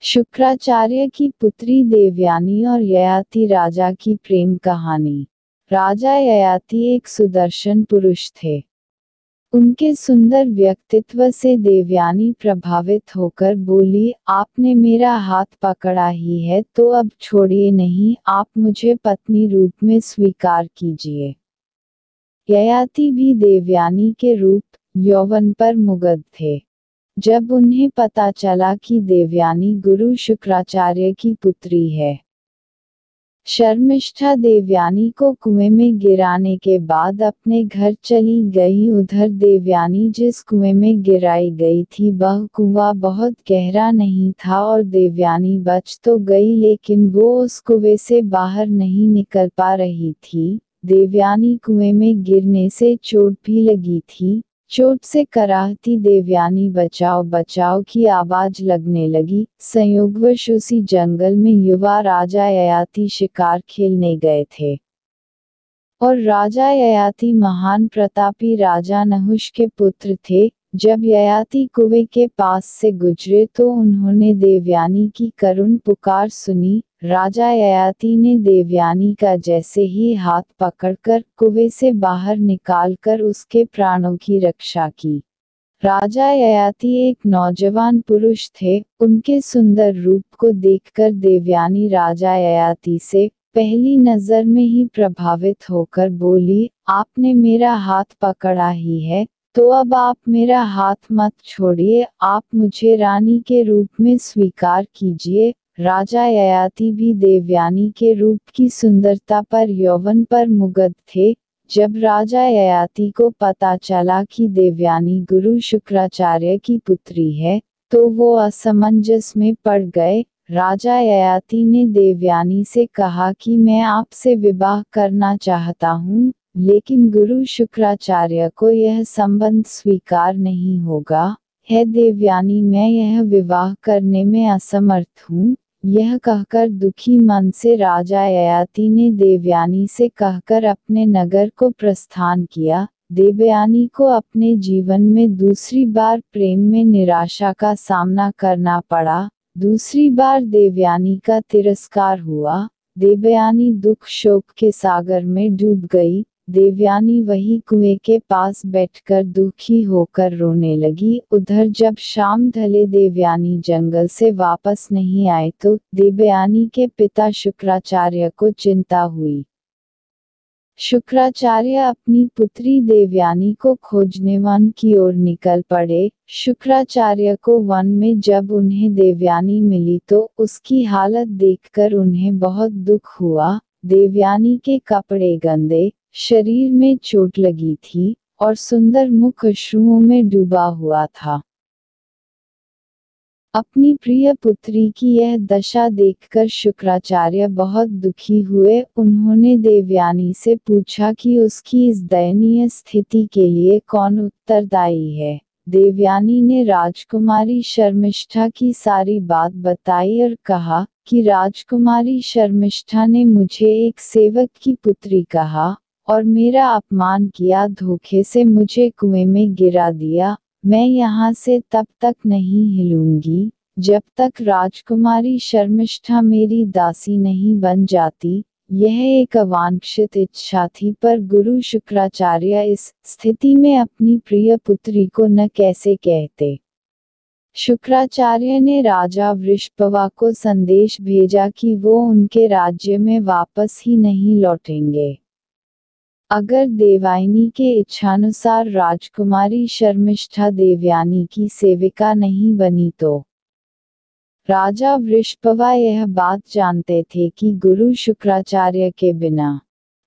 शुक्राचार्य की पुत्री देवयानी और ययाति राजा की प्रेम कहानी। राजा ययाति एक सुदर्शन पुरुष थे। उनके सुंदर व्यक्तित्व से देवयानी प्रभावित होकर बोली, आपने मेरा हाथ पकड़ा ही है तो अब छोड़िए नहीं, आप मुझे पत्नी रूप में स्वीकार कीजिए। ययाति भी देवयानी के रूप यौवन पर मुग्ध थे। जब उन्हें पता चला कि देवयानी गुरु शुक्राचार्य की पुत्री है, शर्मिष्ठा देवयानी को कुएं में गिराने के बाद अपने घर चली गई। उधर देवयानी जिस कुएं में गिराई गई थी वह कुआं बहुत गहरा नहीं था और देवयानी बच तो गई, लेकिन वो उस कुएं से बाहर नहीं निकल पा रही थी। देवयानी कुएं में गिरने से चोट भी लगी थी। चोट से कराहती देवयानी बचाओ बचाओ की आवाज लगने लगी। संयोगवश उसी जंगल में युवा राजा ययाति शिकार खेलने गए थे और राजा ययाति महान प्रतापी राजा नहुष के पुत्र थे। जब ययाति कुएं के पास से गुजरे तो उन्होंने देवयानी की करुण पुकार सुनी। राजा ययाति ने देवयानी का जैसे ही हाथ पकड़कर कुएं से बाहर निकालकर उसके प्राणों की रक्षा की। राजा ययाति एक नौजवान पुरुष थे। उनके सुंदर रूप को देखकर देवयानी राजा ययाति से पहली नजर में ही प्रभावित होकर बोली, आपने मेरा हाथ पकड़ा ही है तो अब आप मेरा हाथ मत छोड़िए, आप मुझे रानी के रूप में स्वीकार कीजिए। राजा ययाति भी देवयानी के रूप की सुंदरता पर यौवन पर मुग्ध थे। जब राजा ययाति को पता चला कि देवयानी गुरु शुक्राचार्य की पुत्री है तो वो असमंजस में पड़ गए। राजा ययाति ने देवयानी से कहा कि मैं आपसे विवाह करना चाहता हूँ, लेकिन गुरु शुक्राचार्य को यह संबंध स्वीकार नहीं होगा। है देवयानी, मैं यह विवाह करने में असमर्थ हूँ। यह कहकर दुखी मन से राजा ययाति ने देवयानी से कहकर अपने नगर को प्रस्थान किया। देवयानी को अपने जीवन में दूसरी बार प्रेम में निराशा का सामना करना पड़ा। दूसरी बार देवयानी का तिरस्कार हुआ। देवयानी दुख शोक के सागर में डूब गई। देवयानी वही कुएं के पास बैठकर दुखी होकर रोने लगी। उधर जब शाम ढले देवयानी जंगल से वापस नहीं आए तो देवयानी के पिता शुक्राचार्य को चिंता हुई। शुक्राचार्य अपनी पुत्री देवयानी को खोजने वन की ओर निकल पड़े। शुक्राचार्य को वन में जब उन्हें देवयानी मिली तो उसकी हालत देखकर उन्हें बहुत दुख हुआ। देवयानी के कपड़े गंदे, शरीर में चोट लगी थी और सुंदर मुख अश्रुओं में डूबा हुआ था। अपनी प्रिय पुत्री की यह दशा देखकर शुक्राचार्य बहुत दुखी हुए। उन्होंने देवयानी से पूछा कि उसकी इस दयनीय स्थिति के लिए कौन उत्तरदायी है। देवयानी ने राजकुमारी शर्मिष्ठा की सारी बात बताई और कहा कि राजकुमारी शर्मिष्ठा ने मुझे एक सेवक की पुत्री कहा और मेरा अपमान किया, धोखे से मुझे कुएं में गिरा दिया। मैं यहाँ से तब तक नहीं हिलूंगी जब तक राजकुमारी शर्मिष्ठा मेरी दासी नहीं बन जाती। यह एक अवांछित इच्छा थी, पर गुरु शुक्राचार्य इस स्थिति में अपनी प्रिय पुत्री को न कैसे कहते। शुक्राचार्य ने राजा वृषभवा को संदेश भेजा कि वो उनके राज्य में वापस ही नहीं लौटेंगे अगर देवयानी के इच्छानुसार राजकुमारी शर्मिष्ठा देवयानी की सेविका नहीं बनी तो। राजा वृषभवा यह बात जानते थे कि गुरु शुक्राचार्य के बिना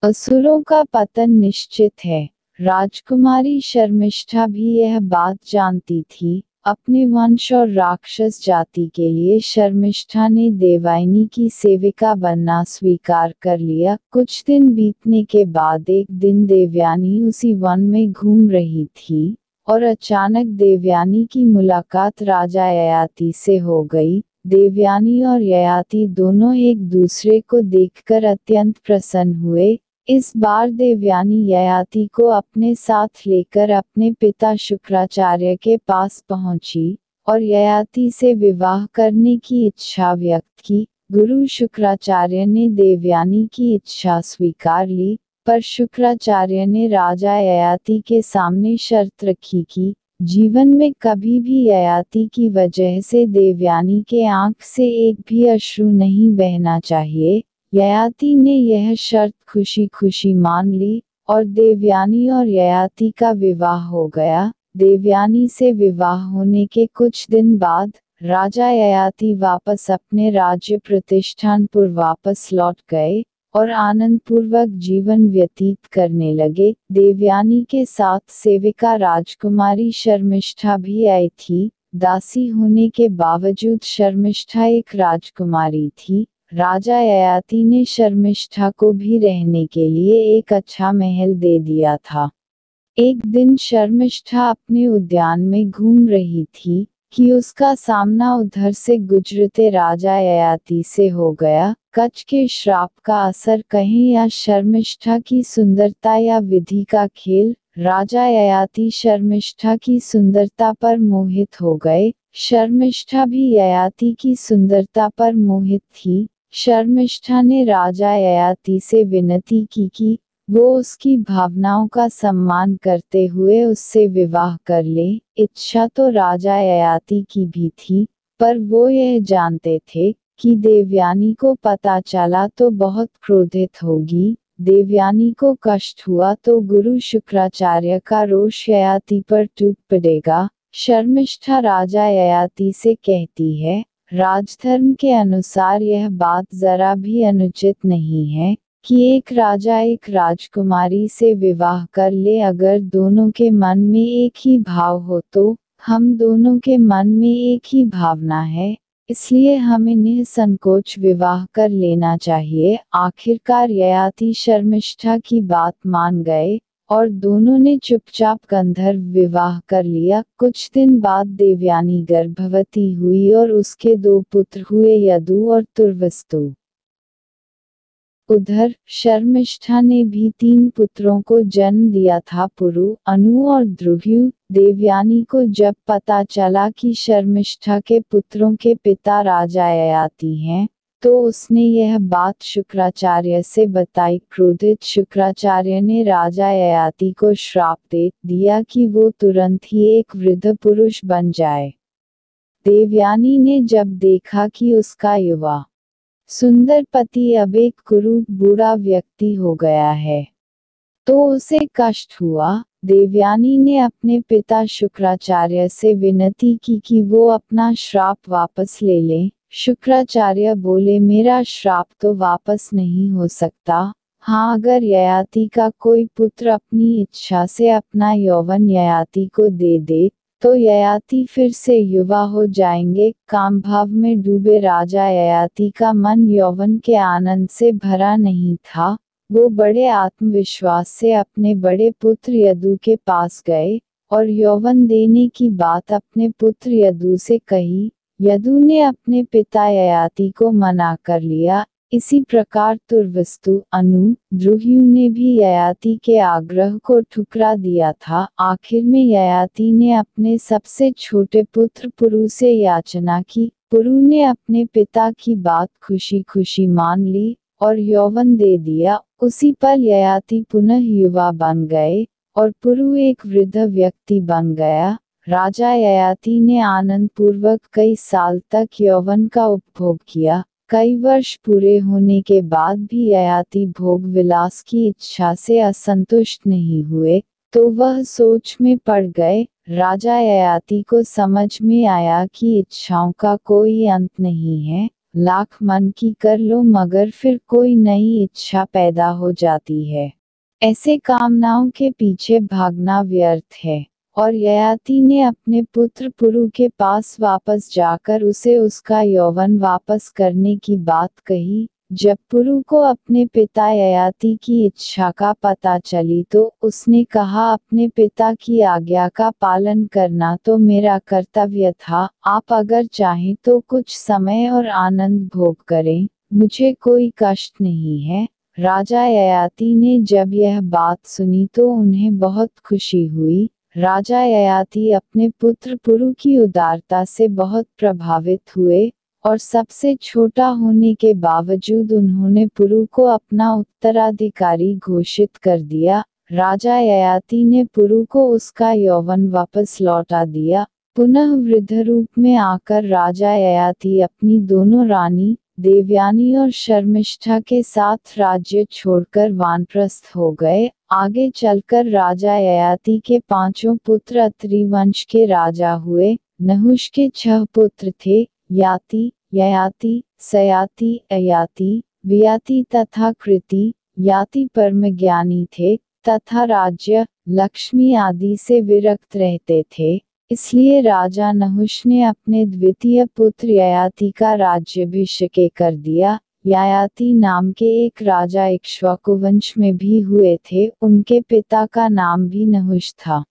असुरों का पतन निश्चित है। राजकुमारी शर्मिष्ठा भी यह बात जानती थी। अपने वंश और राक्षस जाति के लिए शर्मिष्ठा ने देवयानी की सेविका बनना स्वीकार कर लिया। कुछ दिन बीतने के बाद एक दिन देवयानी उसी वन में घूम रही थी और अचानक देवयानी की मुलाकात राजा ययाति से हो गई। देवयानी और ययाति दोनों एक दूसरे को देखकर अत्यंत प्रसन्न हुए। इस बार देवयानी ययाति को अपने साथ लेकर अपने पिता शुक्राचार्य के पास पहुंची और ययाति से विवाह करने की इच्छा व्यक्त की। गुरु शुक्राचार्य ने देवयानी की इच्छा स्वीकार ली, पर शुक्राचार्य ने राजा ययाति के सामने शर्त रखी कि जीवन में कभी भी ययाति की वजह से देवयानी के आंख से एक भी अश्रु नहीं बहना चाहिए। ययाति ने यह शर्त खुशी खुशी मान ली और देवयानी और ययाति का विवाह हो गया। देवयानी से विवाह होने के कुछ दिन बाद राजा ययाति वापस अपने राज्य प्रतिष्ठानपुर वापस लौट गए और आनंदपूर्वक जीवन व्यतीत करने लगे। देवयानी के साथ सेविका राजकुमारी शर्मिष्ठा भी आई थी। दासी होने के बावजूद शर्मिष्ठा एक राजकुमारी थी। राजा ययाति ने शर्मिष्ठा को भी रहने के लिए एक अच्छा महल दे दिया था। एक दिन शर्मिष्ठा अपने उद्यान में घूम रही थी कि उसका सामना उधर से गुजरते राजा ययाति से हो गया। कच्छ के श्राप का असर कहें या शर्मिष्ठा की सुंदरता या विधि का खेल, राजा ययाति शर्मिष्ठा की सुंदरता पर मोहित हो गए। शर्मिष्ठा भी ययाति की सुंदरता पर मोहित थी। शर्मिष्ठा ने राजा ययाति से विनती की कि वो उसकी भावनाओं का सम्मान करते हुए उससे विवाह कर ले। इच्छा तो राजा ययाति की भी थी, पर वो यह जानते थे कि देवयानी को पता चला तो बहुत क्रोधित होगी। देवयानी को कष्ट हुआ तो गुरु शुक्राचार्य का रोष ययाति पर टूट पड़ेगा। शर्मिष्ठा राजा ययाति से कहती है, राजधर्म के अनुसार यह बात जरा भी अनुचित नहीं है कि एक राजा एक राजकुमारी से विवाह कर ले। अगर दोनों के मन में एक ही भाव हो तो हम दोनों के मन में एक ही भावना है, इसलिए हमें निसंकोच विवाह कर लेना चाहिए। आखिरकार ययाति शर्मिष्ठा की बात मान गए और दोनों ने चुपचाप गंधर्व विवाह कर लिया। कुछ दिन बाद देवयानी गर्भवती हुई और उसके 2 पुत्र हुए, यदु और तुर्वस्तु। उधर शर्मिष्ठा ने भी 3 पुत्रों को जन्म दिया था, पुरु, अनु और द्रुह्यु। देवयानी को जब पता चला कि शर्मिष्ठा के पुत्रों के पिता राजा ययाति हैं, तो उसने यह बात शुक्राचार्य से बताई। क्रोधित शुक्राचार्य ने राजा ययाति को श्राप दे दिया कि वो तुरंत ही एक वृद्ध पुरुष बन जाए। देवयानी ने जब देखा कि उसका युवा सुंदर पति अब एक कुरूप बुरा व्यक्ति हो गया है, तो उसे कष्ट हुआ। देवयानी ने अपने पिता शुक्राचार्य से विनती की कि वो अपना श्राप वापस ले लें। शुक्राचार्य बोले, मेरा श्राप तो वापस नहीं हो सकता। हाँ, अगर ययाति का कोई पुत्र अपनी इच्छा से अपना यौवन ययाति को दे दे तो ययाति फिर से युवा हो जाएंगे। कामभाव में डूबे राजा ययाति का मन यौवन के आनंद से भरा नहीं था। वो बड़े आत्मविश्वास से अपने बड़े पुत्र यदु के पास गए और यौवन देने की बात अपने पुत्र यदु से कही। यदु ने अपने पिता ययाति को मना कर लिया। इसी प्रकार तुर्वस्तु, अनु, द्रुह्यु ने भी ययाति के आग्रह को ठुकरा दिया था। आखिर में ययाति ने अपने सबसे छोटे पुत्र पुरु से याचना की। पुरु ने अपने पिता की बात खुशी खुशी मान ली और यौवन दे दिया। उसी पल ययाति पुनः युवा बन गए और पुरु एक वृद्ध व्यक्ति बन गया। राजा ययाति ने आनंदपूर्वक कई साल तक यौवन का उपभोग किया। कई वर्ष पूरे होने के बाद भी ययाति भोग विलास की इच्छा से असंतुष्ट नहीं हुए, तो वह सोच में पड़ गए। राजा ययाति को समझ में आया कि इच्छाओं का कोई अंत नहीं है, लाख मन की कर लो मगर फिर कोई नई इच्छा पैदा हो जाती है। ऐसे कामनाओं के पीछे भागना व्यर्थ है। और ययाति ने अपने पुत्र पुरु के पास वापस जाकर उसे उसका यौवन वापस करने की बात कही। जब पुरु को अपने पिता ययाति की इच्छा का पता चली तो उसने कहा, अपने पिता की आज्ञा का पालन करना तो मेरा कर्तव्य था। आप अगर चाहें तो कुछ समय और आनंद भोग करें, मुझे कोई कष्ट नहीं है। राजा ययाति ने जब यह बात सुनी तो उन्हें बहुत खुशी हुई। राजा ययाति अपने पुत्र पुरु की उदारता से बहुत प्रभावित हुए, और सबसे छोटा होने के बावजूद उन्होंने पुरु को अपना उत्तराधिकारी घोषित कर दिया। राजा ययाति ने पुरु को उसका यौवन वापस लौटा दिया। पुनः वृद्ध रूप में आकर राजा ययाति अपनी दोनों रानी देवयानी और शर्मिष्ठा के साथ राज्य छोड़कर वानप्रस्थ हो गए। आगे चलकर राजा ययाति के 5 पुत्र अत्रि वंश के राजा हुए। नहुष के 6 पुत्र थे, याति, ययाति, सयाति, अयाति, वियाति तथा कृति। याति परम ज्ञानी थे तथा राज्य, लक्ष्मी आदि से विरक्त रहते थे, इसलिए राजा नहुष ने अपने द्वितीय पुत्र ययाति का राज्याभिषेक कर दिया। ययाति नाम के एक राजा इक्ष्वाकु वंश में भी हुए थे, उनके पिता का नाम भी नहुष था।